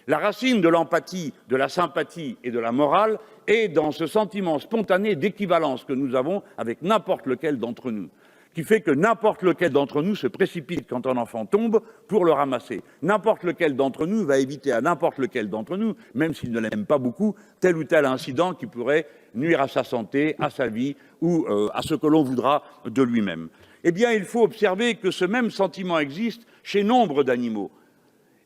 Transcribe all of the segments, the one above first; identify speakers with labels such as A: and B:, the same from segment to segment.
A: La racine de l'empathie, de la sympathie et de la morale est dans ce sentiment spontané d'équivalence que nous avons avec n'importe lequel d'entre nous, qui fait que n'importe lequel d'entre nous se précipite quand un enfant tombe pour le ramasser. N'importe lequel d'entre nous va éviter à n'importe lequel d'entre nous, même s'il ne l'aime pas beaucoup, tel ou tel incident qui pourrait nuire à sa santé, à sa vie ou à ce que l'on voudra de lui-même. Eh bien, il faut observer que ce même sentiment existe chez nombre d'animaux.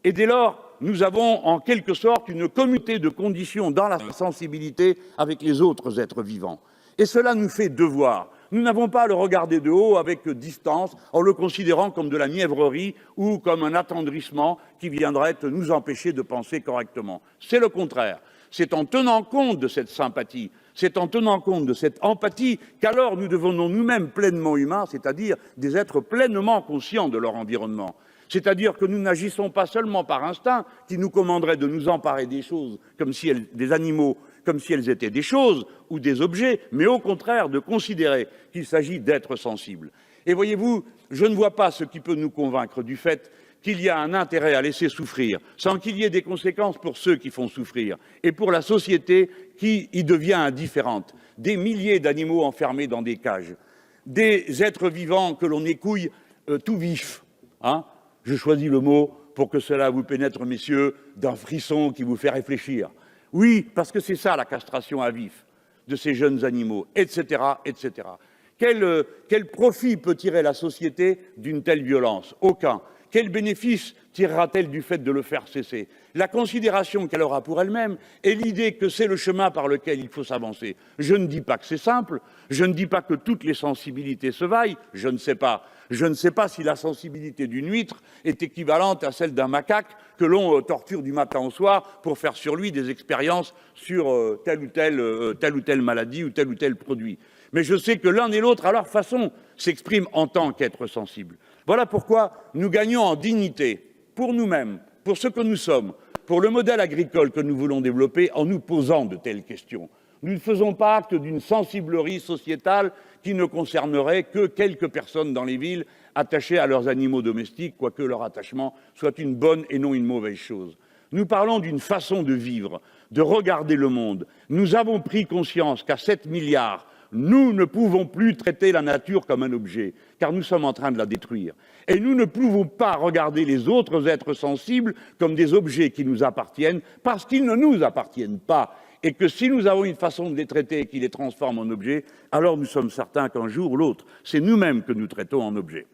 A: Et dès lors, nous avons en quelque sorte une communauté de conditions dans la sensibilité avec les autres êtres vivants. Et cela nous fait devoir. Nous n'avons pas à le regarder de haut avec distance, en le considérant comme de la mièvrerie ou comme un attendrissement qui viendrait nous empêcher de penser correctement. C'est le contraire. C'est en tenant compte de cette sympathie, c'est en tenant compte de cette empathie qu'alors nous devenons nous-mêmes pleinement humains, c'est-à-dire des êtres pleinement conscients de leur environnement. C'est-à-dire que nous n'agissons pas seulement par instinct, qui nous commanderait de nous emparer des choses, des animaux, comme si elles étaient des choses ou des objets, mais au contraire de considérer qu'il s'agit d'êtres sensibles. Et voyez-vous, je ne vois pas ce qui peut nous convaincre du fait qu'il y a un intérêt à laisser souffrir, sans qu'il y ait des conséquences pour ceux qui font souffrir, et pour la société qui y devient indifférente. Des milliers d'animaux enfermés dans des cages, des êtres vivants que l'on écouille tout vifs, hein. Je choisis le mot pour que cela vous pénètre, messieurs, d'un frisson qui vous fait réfléchir. Oui, parce que c'est ça la castration à vif de ces jeunes animaux, etc., etc. Quel profit peut tirer la société d'une telle violence? Aucun. Quel bénéfice tirera-t-elle du fait de le faire cesser? La considération qu'elle aura pour elle-même et l'idée que c'est le chemin par lequel il faut s'avancer. Je ne dis pas que c'est simple, je ne dis pas que toutes les sensibilités se vaillent, je ne sais pas. Je ne sais pas si la sensibilité d'une huître est équivalente à celle d'un macaque que l'on torture du matin au soir pour faire sur lui des expériences sur telle ou telle maladie ou tel produit. Mais je sais que l'un et l'autre, à leur façon, s'expriment en tant qu'êtres sensibles. Voilà pourquoi nous gagnons en dignité, pour nous-mêmes, pour ce que nous sommes, pour le modèle agricole que nous voulons développer en nous posant de telles questions. Nous ne faisons pas acte d'une sensiblerie sociétale qui ne concernerait que quelques personnes dans les villes attachées à leurs animaux domestiques, quoique leur attachement soit une bonne et non une mauvaise chose. Nous parlons d'une façon de vivre, de regarder le monde. Nous avons pris conscience qu'à 7 milliards, nous ne pouvons plus traiter la nature comme un objet, car nous sommes en train de la détruire. Et nous ne pouvons pas regarder les autres êtres sensibles comme des objets qui nous appartiennent, parce qu'ils ne nous appartiennent pas. Et que si nous avons une façon de les traiter et qui les transforme en objets, alors nous sommes certains qu'un jour ou l'autre, c'est nous-mêmes que nous traitons en objets.